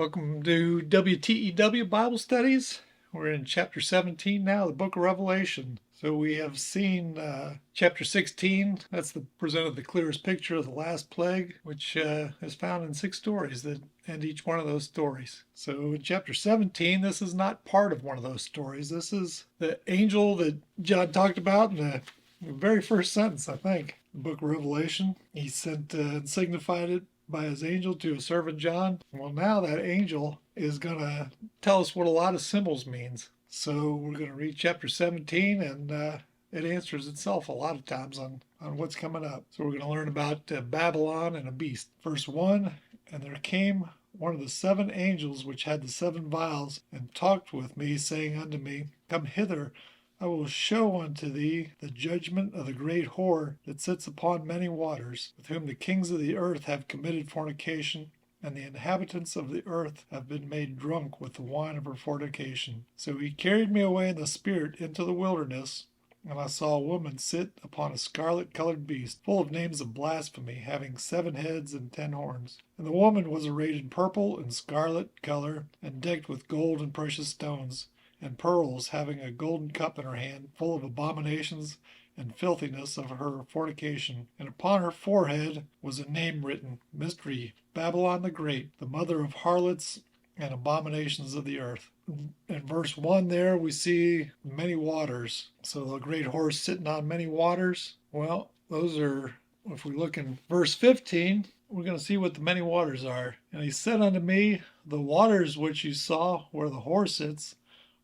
Welcome to WTEW Bible Studies. We're in chapter 17 now, the book of Revelation. So we have seen chapter 16. That's presented the clearest picture of the last plague, which is found in 6 stories that end each one of those stories. So in chapter 17, this is not part of one of those stories. This is the angel that John talked about in the very first sentence, I think, the book of Revelation. He sent and signified it by his angel to his servant John. Well, now that angel is going to tell us what a lot of symbols means. So we're going to read chapter 17, and it answers itself a lot of times on what's coming up. So we're going to learn about Babylon and a beast. Verse 1, and there came one of the 7 angels which had the 7 vials, and talked with me, saying unto me, Come hither, I will show unto thee the judgment of the great whore that sits upon many waters, with whom the kings of the earth have committed fornication, and the inhabitants of the earth have been made drunk with the wine of her fornication. So he carried me away in the spirit into the wilderness, and I saw a woman sit upon a scarlet-colored beast, full of names of blasphemy, having 7 heads and 10 horns. And the woman was arrayed in purple and scarlet color, and decked with gold and precious stones, and pearls, having a golden cup in her hand, full of abominations and filthiness of her fornication. And upon her forehead was a name written, Mystery, Babylon the Great, the mother of harlots and abominations of the earth. In verse 1 there, we see many waters. So the great horse sitting on many waters. Well, those are, if we look in verse 15, we're going to see what the many waters are. And he said unto me, The waters which you saw where the horse sits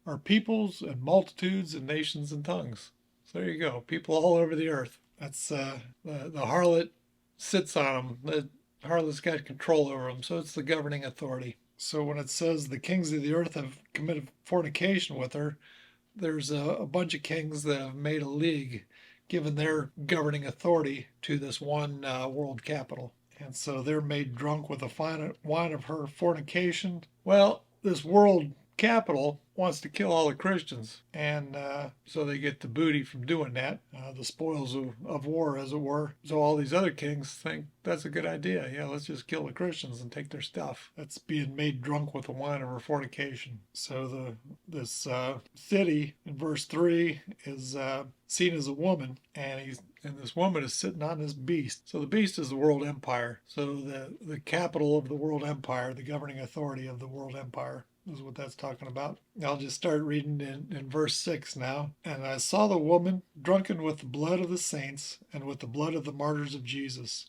are peoples and multitudes and nations and tongues. So there you go, people all over the earth. That's the harlot sits on them. The harlot's got control over them, so it's the governing authority. So when it says the kings of the earth have committed fornication with her, there's a bunch of kings that have made a league, given their governing authority to this one world capital. And so they're made drunk with the wine of her fornication. Well, this world capital wants to kill all the Christians, and so they get the booty from doing that, the spoils of war, as it were. So all these other kings think that's a good idea. Yeah, let's just kill the Christians and take their stuff. That's being made drunk with the wine of her fornication. So this city in verse 3 is seen as a woman, and this woman is sitting on this beast. So the beast is the world empire. So the capital of the world empire, the governing authority of the world empire, is what that's talking about. I'll just start reading in verse 6 now. And I saw the woman drunken with the blood of the saints and with the blood of the martyrs of Jesus.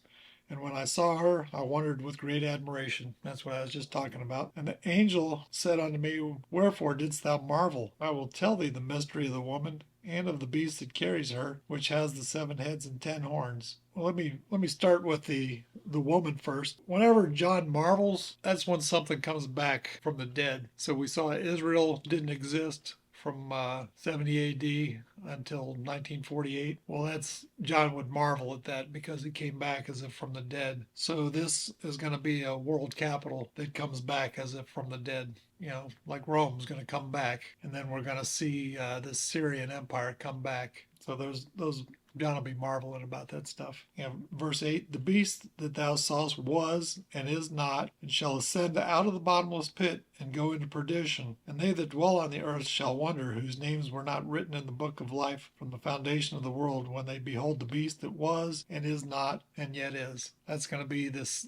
And when I saw her, I wondered with great admiration. That's what I was just talking about. And the angel said unto me, Wherefore didst thou marvel? I will tell thee the mystery of the woman and of the beast that carries her, which has the 7 heads and 10 horns. Well, let me start with the woman first. Whenever John marvels, that's when something comes back from the dead. So we saw Israel didn't exist from 70 AD until 1948. Well, that's John would marvel at that because it came back as if from the dead. So this is going to be a world capital that comes back as if from the dead. You know, like Rome's going to come back, and then we're going to see this Syrian Empire come back. So those John will be marveling about that stuff. Verse 8, the beast that thou sawest was and is not, and shall ascend out of the bottomless pit and go into perdition. And they that dwell on the earth shall wonder, whose names were not written in the book of life from the foundation of the world, when they behold the beast that was and is not and yet is. That's going to be this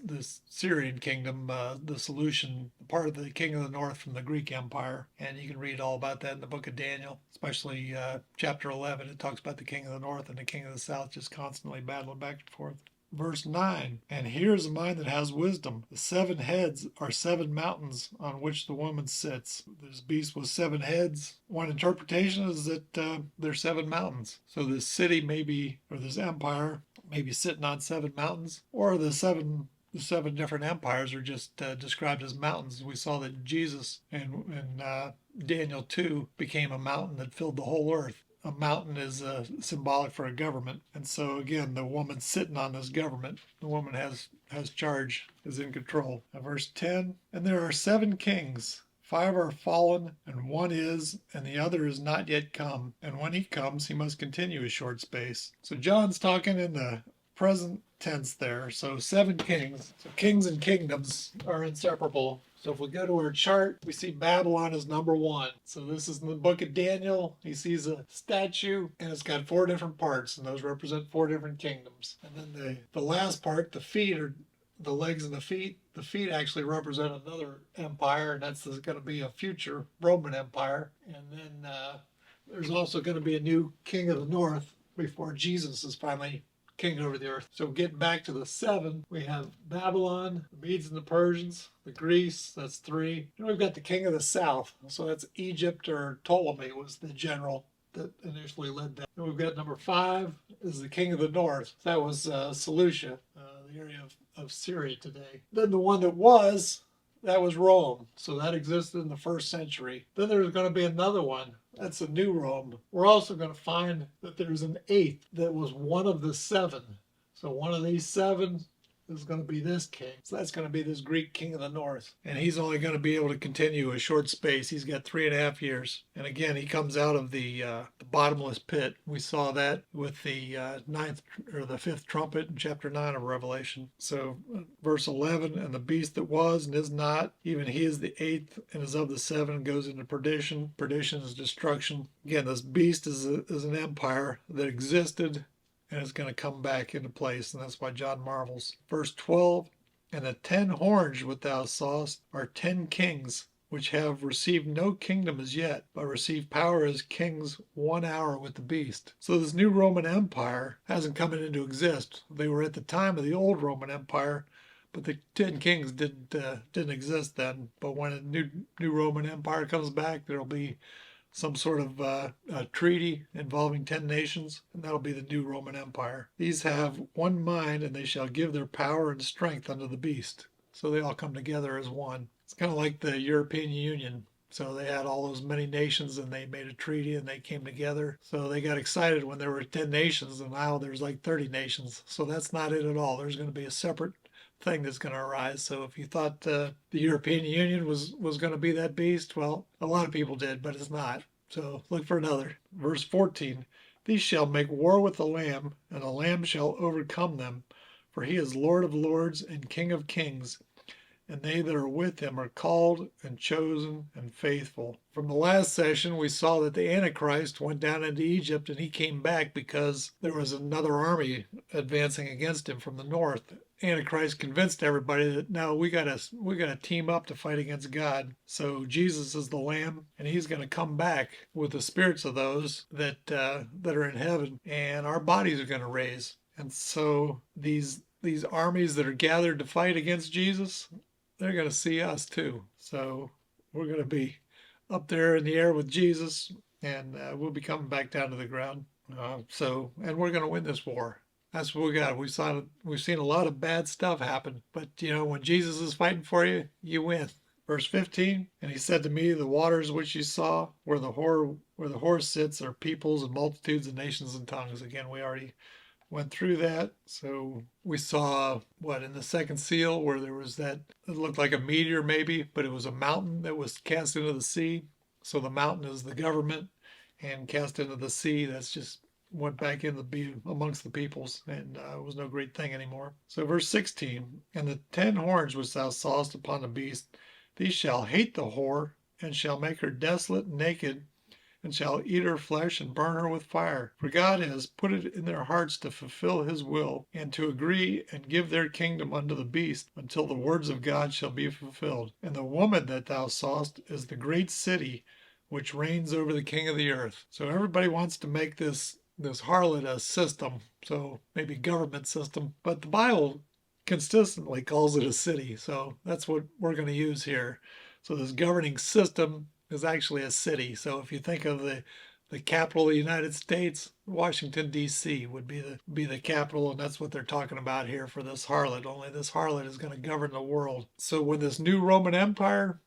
Syrian kingdom, the solution, part of the king of the north from the Greek Empire. And you can read all about that in the book of Daniel, especially chapter 11. It talks about the king of the north and the king of the south just constantly battling back and forth. Verse 9, and here is a mind that has wisdom. The 7 heads are 7 mountains on which the woman sits. This beast with 7 heads. One interpretation is that there's 7 mountains. So this city maybe, or this empire, maybe sitting on 7 mountains, or the seven different empires are just described as mountains. We saw that Jesus in Daniel 2 became a mountain that filled the whole earth. A mountain is symbolic for a government. And so again, the woman sitting on this government, the woman has charge, is in control. Verse 10, and there are 7 kings. 5 are fallen, and 1 is, and the other is not yet come. And when he comes, he must continue a short space. So John's talking in the present tense there. So 7 kings. So kings and kingdoms are inseparable. So if we go to our chart, we see Babylon is number 1. So this is in the book of Daniel. He sees a statue and it's got 4 different parts, and those represent 4 different kingdoms. And then the last part, the feet, are the legs and the feet. The feet actually represent another empire, and that's going to be a future Roman Empire. And then there's also going to be a new king of the north before Jesus is finally king over the earth. So getting back to the 7, we have Babylon, the Medes and the Persians, the Greece, that's 3. And we've got the king of the south. So that's Egypt, or Ptolemy was the general that initially led that. And we've got number 5 is the king of the north. That was Seleucia, the area of Syria today. Then the one that was Rome. So that existed in the 1st century. Then there's going to be another one. That's a new Rome. We're also going to find that there's an 8th that was one of the 7. So one of these 7 is going to be this king. So that's going to be this Greek king of the north. And he's only going to be able to continue a short space. He's got 3.5 years. And again, he comes out of the bottomless pit. We saw that with the 9th or the 5th trumpet in chapter 9 of Revelation. So verse 11, and the beast that was and is not, even he is the 8th and is of the 7, goes into perdition. Perdition is destruction. Again, this beast is an empire that existed, and it's going to come back into place, and that's why John marvels. Verse 12, and the 10 horns which thou sawest are 10 kings, which have received no kingdom as yet, but receive power as kings 1 hour with the beast. So this new Roman Empire hasn't come into existence. They were at the time of the old Roman Empire, but the 10 kings didn't exist then. But when a new Roman Empire comes back, there'll be some sort of a treaty involving 10 nations, and that'll be the new Roman Empire. These have one mind, and they shall give their power and strength unto the beast. So they all come together as one. It's kind of like the European Union. So they had all those many nations, and they made a treaty, and they came together. So they got excited when there were 10 nations, and now there's like 30 nations. So that's not it at all. There's going to be a separate thing that's going to arise. So if you thought the European Union was going to be that beast, well, a lot of people did, but it's not. So look for another. Verse 14, these shall make war with the Lamb, and the Lamb shall overcome them, for he is Lord of lords and King of kings, and they that are with him are called and chosen and faithful. From the last session, we saw that the Antichrist went down into Egypt, and he came back because there was another army advancing against him from the north. Antichrist convinced everybody that no, we gotta team up to fight against God. So Jesus is the Lamb, and he's going to come back with the spirits of those that are in heaven, and our bodies are going to raise. And so these armies that are gathered to fight against Jesus, they're going to see us too. So we're going to be up there in the air with Jesus, and we'll be coming back down to the ground. And we're going to win this war. That's what we got. We've seen a lot of bad stuff happen, but when Jesus is fighting for you, you win. Verse 15, and he said to me, the waters which you saw, where the horse sits, are peoples and multitudes and nations and tongues. Again, we already went through that. So we saw in the 2nd seal, where there was that, it looked like a meteor maybe, but it was a mountain that was cast into the sea. So the mountain is the government, and cast into the sea, that's just went back in to be amongst the peoples, and it was no great thing anymore. So verse 16, and the 10 horns which thou sawest upon the beast, these shall hate the whore, and shall make her desolate and naked, and shall eat her flesh and burn her with fire. For God has put it in their hearts to fulfill his will, and to agree and give their kingdom unto the beast, until the words of God shall be fulfilled. And the woman that thou sawest is the great city, which reigns over the king of the earth. So everybody wants to make this harlot a system, so maybe government system, but the Bible consistently calls it a city, so that's what we're going to use here. So this governing system is actually a city. So if you think of the capital of the United States, Washington, D.C. would be the capital, and that's what they're talking about here for this harlot, only this harlot is going to govern the world. So when this new Roman Empire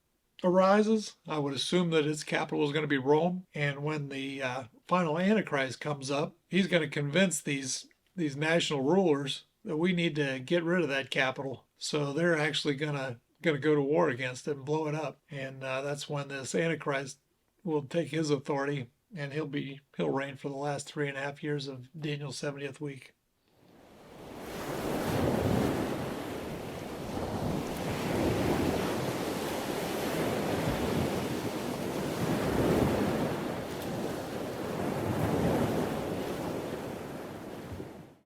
arises, I would assume that its capital is going to be Rome, and when the final Antichrist comes up, he's going to convince these national rulers that we need to get rid of that capital. So they're actually going to go to war against it and blow it up, and that's when this Antichrist will take his authority, and he'll reign for the last 3.5 years of Daniel's 70th week.